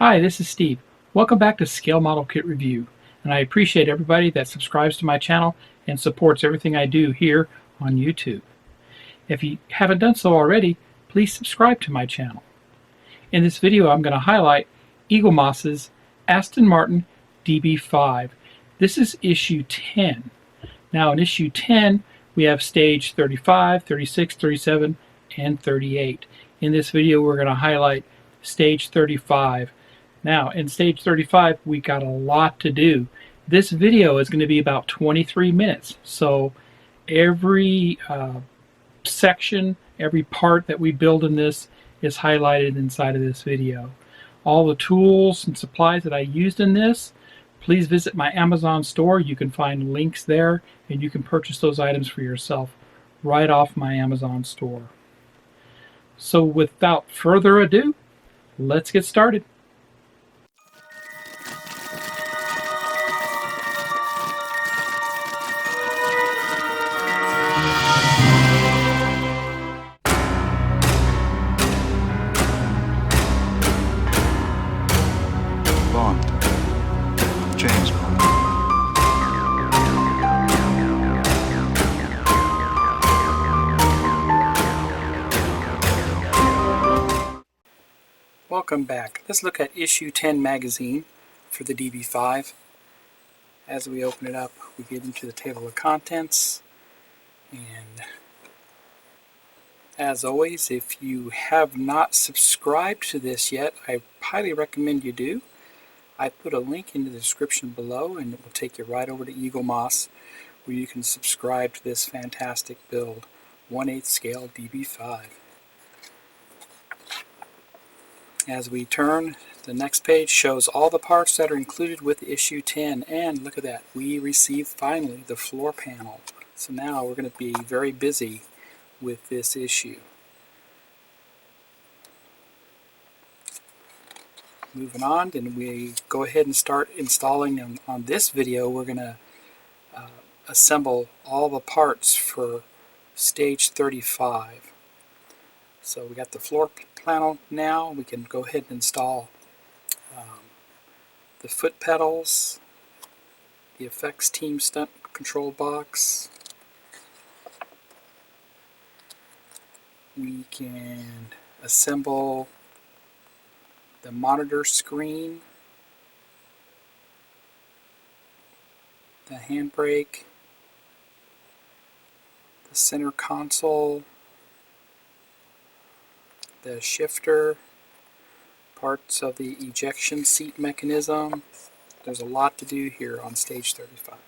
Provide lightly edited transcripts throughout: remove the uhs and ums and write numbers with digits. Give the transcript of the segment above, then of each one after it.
Hi, this is Steve. Welcome back to Scale Model Kit Review, and I appreciate everybody that subscribes to my channel and supports everything I do here on YouTube. If you haven't done so already, please subscribe to my channel. In this video, I'm going to highlight Eaglemoss's Aston Martin DB5. This is issue 10. Now in issue 10, we have stage 35, 36, 37, and 38. In this video, we're going to highlight stage 35. Now, in stage 35, we got a lot to do. This video is going to be about 23 minutes. So every section, every part that we build in this is highlighted inside of this video. All the tools and supplies that I used in this, please visit my Amazon store. You can find links there, and you can purchase those items for yourself right off my Amazon store. So without further ado, let's get started. Welcome back. Let's look at issue 10 magazine for the DB5. As we open it up, we get into the table of contents, and as always, if you have not subscribed to this yet, I highly recommend you do. I put a link in the description below, and it will take you right over to Eaglemoss, where you can subscribe to this fantastic build, 1/8 scale DB5. As we turn, the next page shows all the parts that are included with issue 10, and look at that, we received finally the floor panel. So now we're going to be very busy with this issue. Moving on, then we go ahead and start installing on this video. We're going to assemble all the parts for stage 35. So we got the floor panel now. We can go ahead and install the foot pedals, the effects team stunt control box. We can assemble the monitor screen, the handbrake, the center console, the shifter, parts of the ejection seat mechanism. There's a lot to do here on stage 35.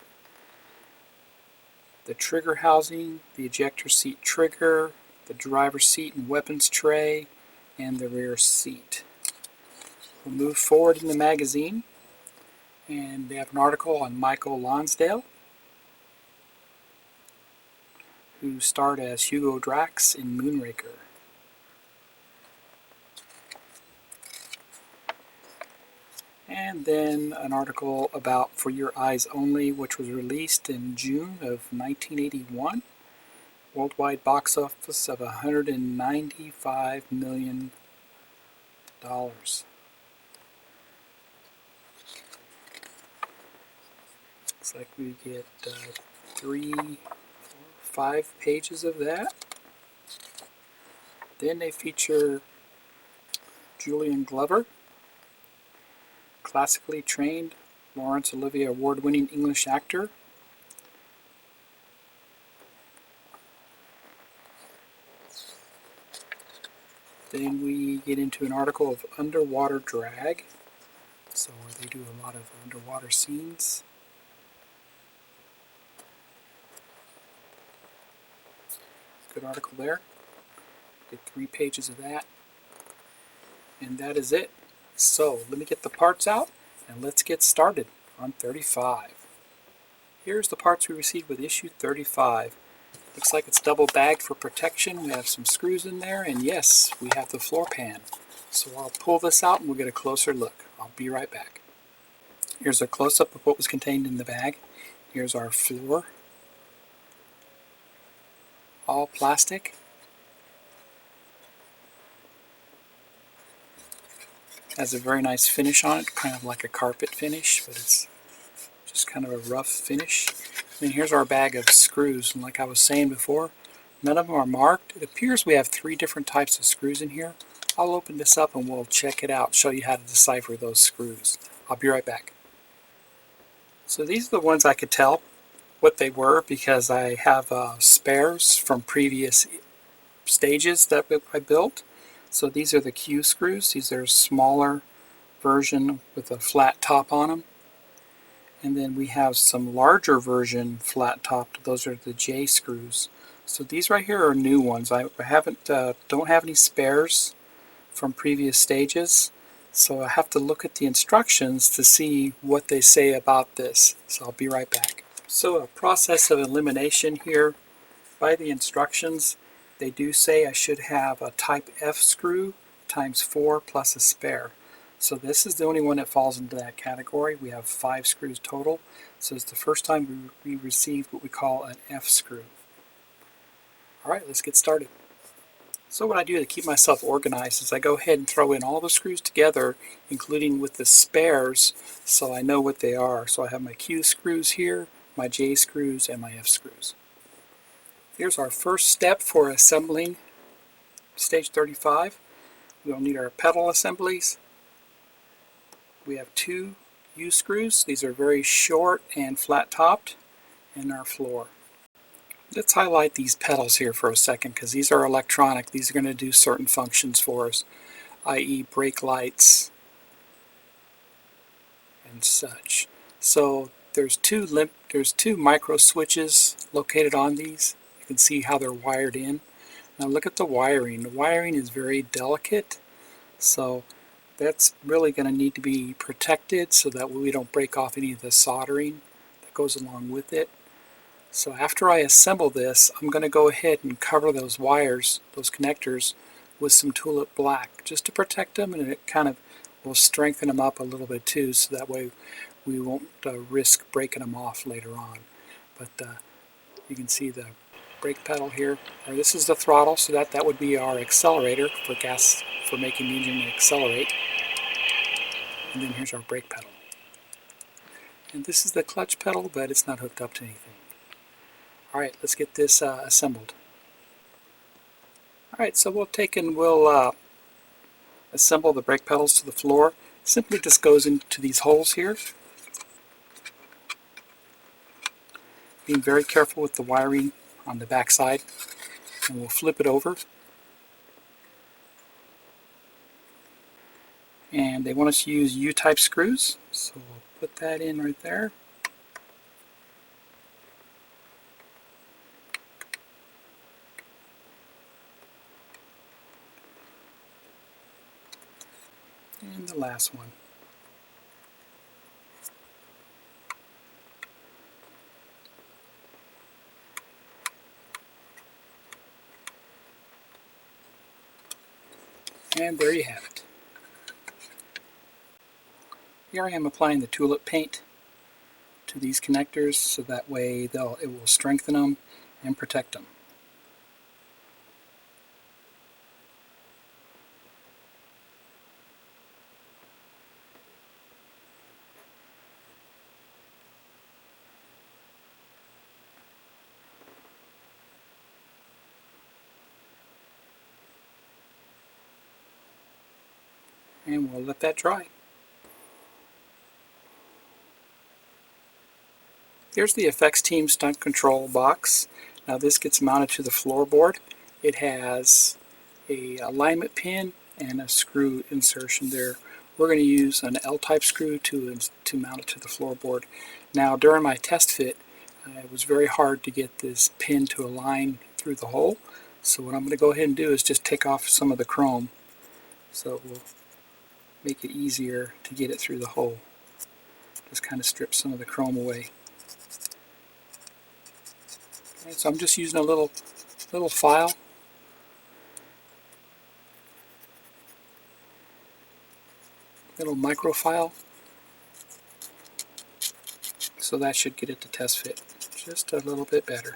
The trigger housing, the ejector seat trigger, the driver's seat and weapons tray, and the rear seat. We'll move forward in the magazine, and they have an article on Michael Lonsdale, who starred as Hugo Drax in Moonraker. And then an article about For Your Eyes Only, which was released in June of 1981. Worldwide box office of $195 million. Looks like we get 5 pages of that. Then they feature Julian Glover, classically trained Laurence Olivier award-winning English actor. Then we get into an article of underwater drag, so they do a lot of underwater scenes. Good article there. Get 3 pages of that, and that is it. So let me get the parts out and let's get started on 35. Here's the parts we received with issue 35. Looks like it's double bagged for protection. We have some screws in there, and yes, we have the floor pan. So I'll pull this out and we'll get a closer look. I'll be right back. Here's a close-up of what was contained in the bag. Here's our floor. All plastic. Has a very nice finish on it, kind of like a carpet finish, but it's just kind of a rough finish. And here's our bag of screws, and like I was saying before, none of them are marked. It appears we have 3 different types of screws in here. I'll open this up and we'll check it out, show you how to decipher those screws. I'll be right back. So these are the ones I could tell what they were because I have spares from previous stages that I built. So these are the Q screws. These are a smaller version with a flat top on them. And then we have some larger version flat topped. Those are the J screws. So these right here are new ones. I don't have any spares from previous stages. So I have to look at the instructions to see what they say about this. So I'll be right back. So a process of elimination here. By the instructions, they do say I should have a type F screw times 4 plus a spare. So this is the only one that falls into that category. We have 5 screws total. So it's the first time we received what we call an F screw. Alright, let's get started. So what I do to keep myself organized is I go ahead and throw in all the screws together, including with the spares, so I know what they are. So I have my Q screws here, my J screws, and my F screws. Here's our first step for assembling stage 35. We'll need our pedal assemblies. We have 2 U screws. These are very short and flat topped, and our floor. Let's highlight these pedals here for a second because these are electronic. These are going to do certain functions for us, i.e. brake lights and such. So there's two micro switches located on these. You can see how they're wired in. Now look at the wiring. The wiring is very delicate, so that's really going to need to be protected so that we don't break off any of the soldering that goes along with it. So after I assemble this, I'm going to go ahead and cover those wires, those connectors, with some tulip black just to protect them, and it kind of will strengthen them up a little bit too, so that way we won't risk breaking them off later on. But you can see the brake pedal here. This is the throttle, so that would be our accelerator for making the engine accelerate. And then here's our brake pedal. And this is the clutch pedal, but it's not hooked up to anything. Alright, let's get this assembled. Alright, so we'll assemble the brake pedals to the floor. Simply just goes into these holes here. Being very careful with the wiring on the back side. And we'll flip it over. And they want us to use U-type screws, so we'll put that in right there. And the last one. And there you have it. Here I am applying the tulip paint to these connectors so that way it will strengthen them and protect them. And we'll let that dry. Here's the Effects Team Stunt Control box. Now this gets mounted to the floorboard. It has a alignment pin and a screw insertion there. We're going to use an L-type screw to mount it to the floorboard. Now during my test fit, it was very hard to get this pin to align through the hole. So what I'm going to go ahead and do is just take off some of the chrome. So we'll make it easier to get it through the hole. Just kind of strip some of the chrome away. Okay, so I'm just using a little file. Little micro file. So that should get it to test fit just a little bit better.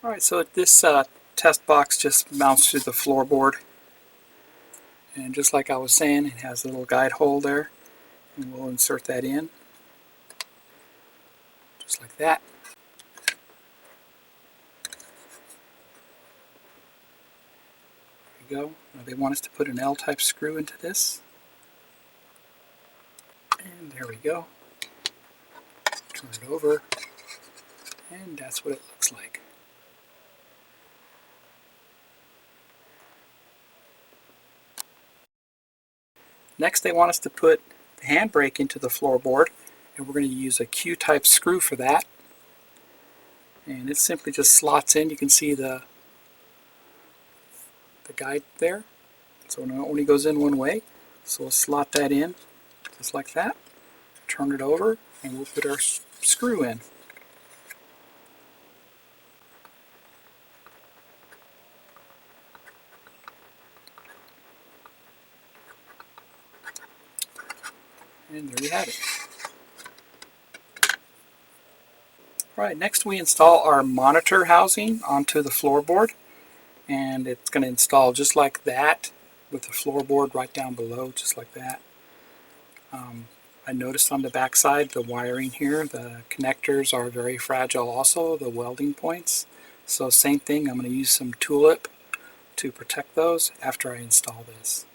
Alright, so this test box just mounts to the floorboard, and just like I was saying, it has a little guide hole there, and we'll insert that in just like that. There we go. Now they want us to put an L-type screw into this, and there we go. Turn it over, and that's what it looks like. Next, they want us to put the handbrake into the floorboard, and we're going to use a Q-type screw for that. And it simply just slots in. You can see the guide there. So it only goes in one way. So we'll slot that in just like that. Turn it over, and we'll put our screw in. And there you have it. Alright, next we install our monitor housing onto the floorboard, and it's going to install just like that with the floorboard right down below, just like that. I noticed on the back side the wiring here, the connectors are very fragile also, the welding points. So same thing, I'm going to use some tulip to protect those after I install this.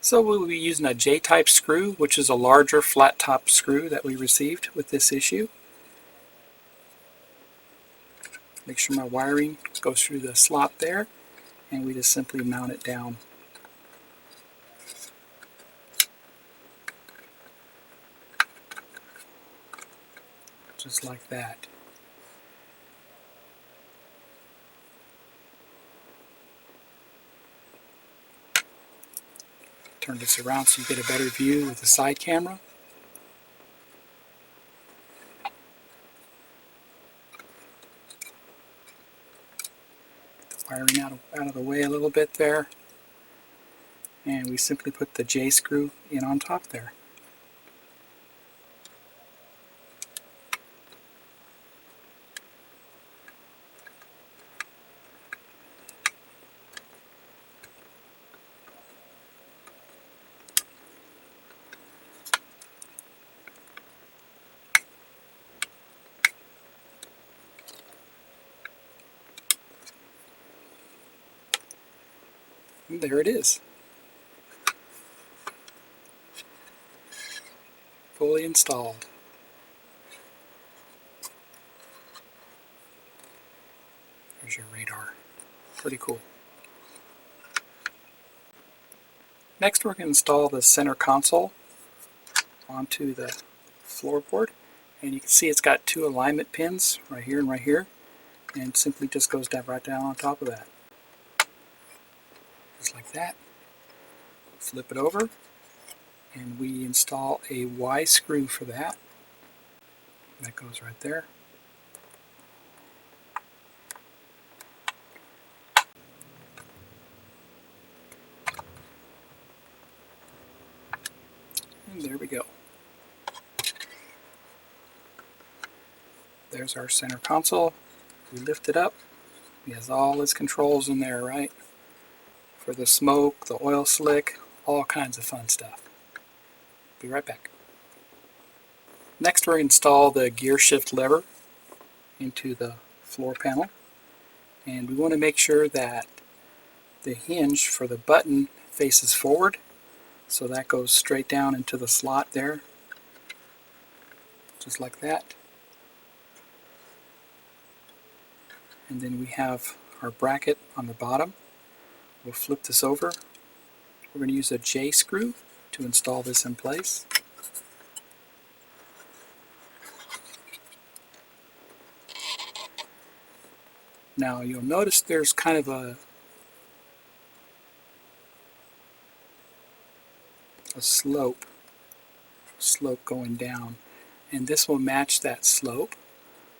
So we'll be using a J-type screw, which is a larger flat top screw that we received with this issue. Make sure my wiring goes through the slot there, and we just simply mount it down. Just like that. Turn this around so you get a better view with the side camera. Get the wiring out of the way a little bit there. And we simply put the J screw in on top there. And there it is. Fully installed. There's your radar. Pretty cool. Next we're going to install the center console onto the floorboard. And you can see it's got two alignment pins right here and right here. And simply just goes down right down on top of that. Just like that. Flip it over, and we install a Y screw for that. That goes right there. And there we go. There's our center console. We lift it up. It has all its controls in there, right? For the smoke, the oil slick, all kinds of fun stuff. Be right back. Next we're going to install the Gearshift lever into the floor panel. And we want to make sure that the hinge for the button faces forward. So that goes straight down into the slot there. Just like that. And then we have our bracket on the bottom. We'll flip this over. We're going to use a J screw to install this in place. Now you'll notice there's kind of a slope going down, and this will match that slope.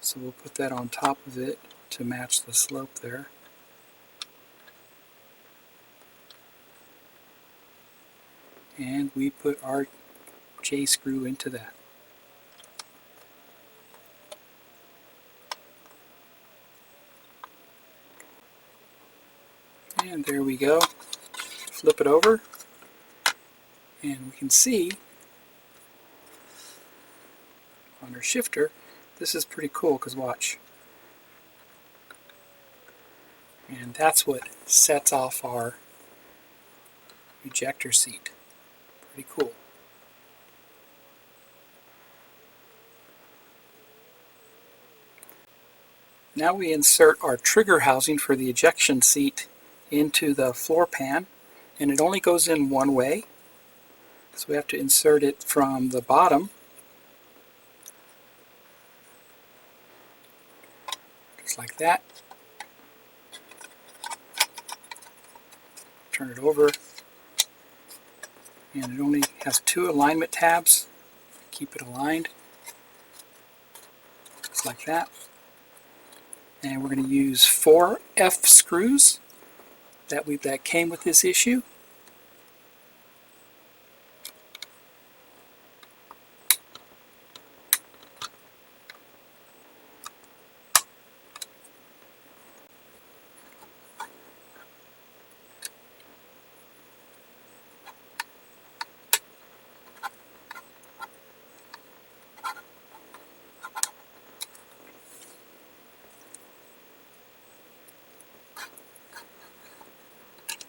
So we'll put that on top of it to match the slope there. And we put our J screw into that. And there we go. Flip it over, and we can see on our shifter, this is pretty cool because watch. And that's what sets off our ejector seat. Pretty cool. Now we insert our trigger housing for the ejection seat into the floor pan, and it only goes in one way. So we have to insert it from the bottom, just like that. Turn it over, and it only has 2 alignment tabs. Keep it aligned, just like that. And we're going to use 4 F screws that came with this issue.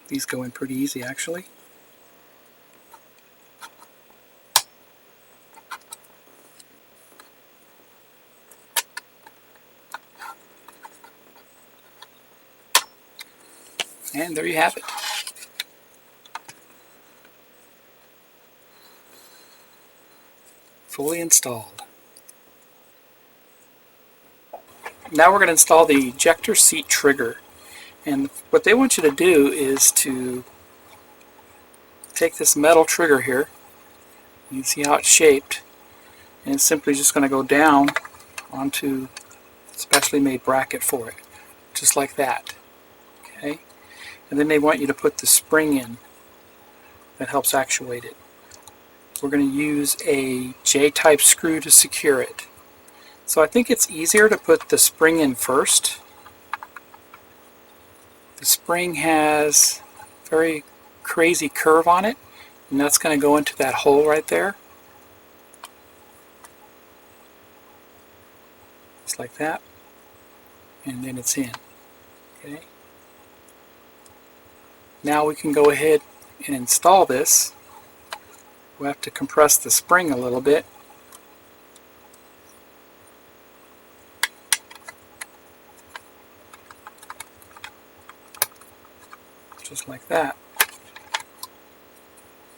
These go in pretty easy, actually. And there you have it. Fully installed. Now we're going to install the ejector seat trigger. And what they want you to do is to take this metal trigger here. You can see how it's shaped. And it's simply just going to go down onto a specially made bracket for it. Just like that. Okay? And then they want you to put the spring in that helps actuate it. We're going to use a J-type screw to secure it. So I think it's easier to put the spring in first. The spring has a very crazy curve on it, and that's going to go into that hole right there. Just like that. And then it's in. Okay. Now we can go ahead and install this. We'll have to compress the spring a little bit. Just like that,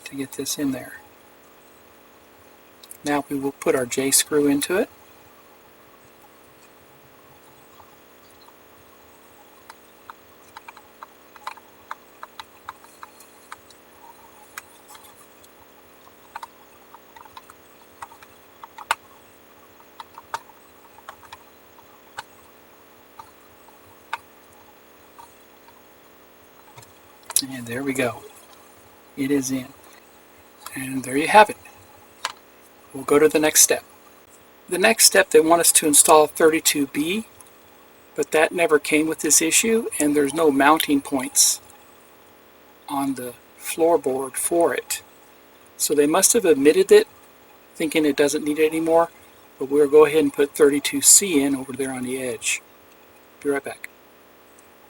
to get this in there. Now we will put our J screw into it. And there we go. It is in. And there you have it. We'll go to the next step. The next step, they want us to install 32B, but that never came with this issue, and there's no mounting points on the floorboard for it. So they must have omitted it, thinking it doesn't need it anymore, but we'll go ahead and put 32C in over there on the edge. Be right back.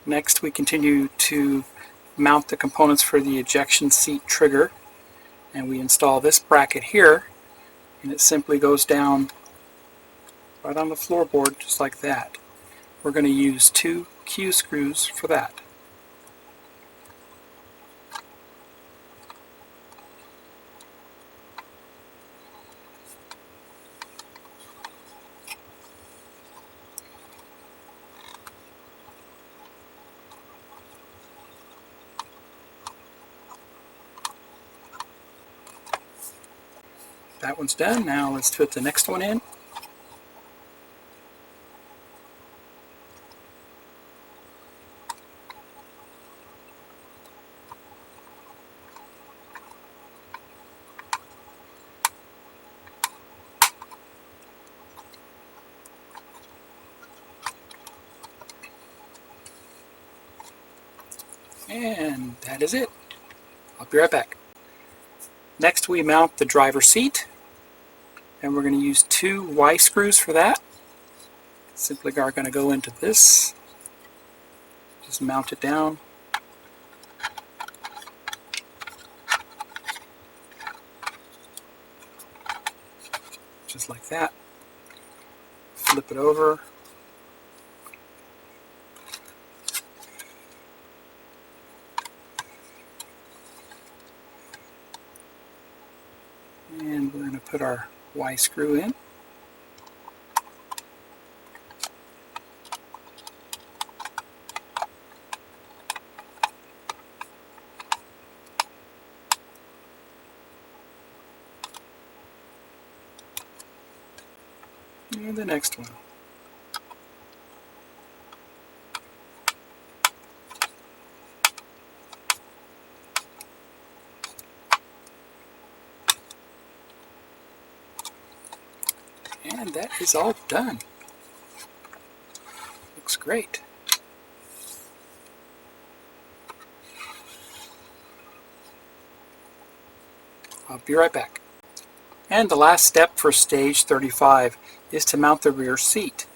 Next, we continue to mount the components for the ejection seat trigger, and we install this bracket here, and it simply goes down right on the floorboard just like that. We're going to use 2 Q screws for that. That one's done. Now let's put the next one in. And that is it. I'll be right back. Next we mount the driver's seat, and we're going to use 2 Y screws for that. Simply are going to go into this, just mount it down. Just like that. Flip it over. And we're going to put our Y screw in. And the next one. And that is all done. Looks great. I'll be right back. And the last step for stage 35 is to mount the rear seat.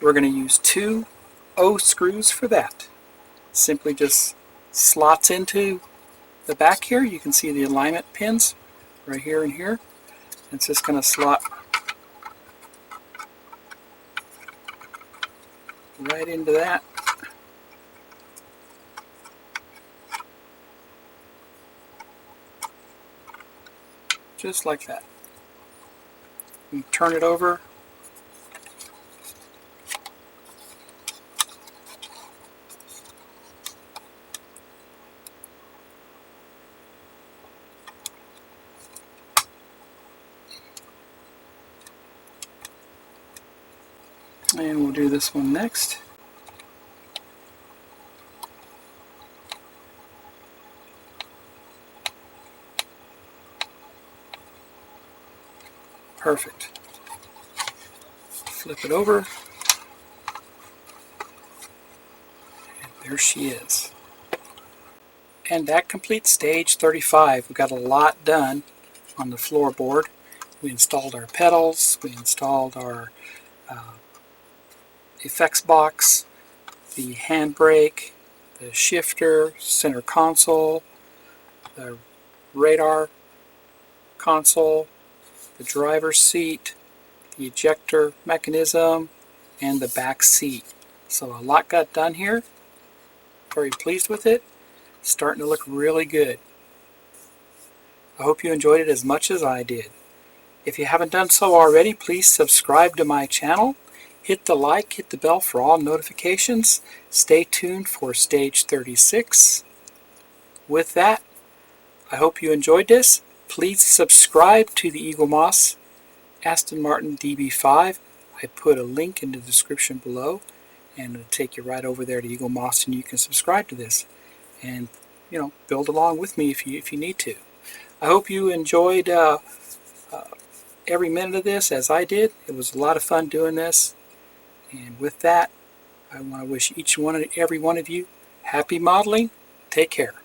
We're going to use 2 O screws for that. Simply just slots into the back here. You can see the alignment pins right here and here. It's just going to slot right into that. Just like that. You turn it over. And we'll do this one next. Perfect. Flip it over. And there she is. And that completes stage 35. We got a lot done on the floorboard. We installed our pedals. We installed our effects box, the handbrake, the shifter, center console, the radar console, the driver's seat, the ejector mechanism, and the back seat. So a lot got done here. Very pleased with it. Starting to look really good. I hope you enjoyed it as much as I did. If you haven't done so already, please subscribe to my channel. Hit the like, hit the bell for all notifications. Stay tuned for stage 36. With that, I hope you enjoyed this. Please subscribe to the Eaglemoss Aston Martin DB5. I put a link in the description below, and it'll take you right over there to Eaglemoss, and you can subscribe to this and build along with me if you need to. I hope you enjoyed every minute of this as I did. It was a lot of fun doing this. And with that, I want to wish each and every one of you happy modeling. Take care.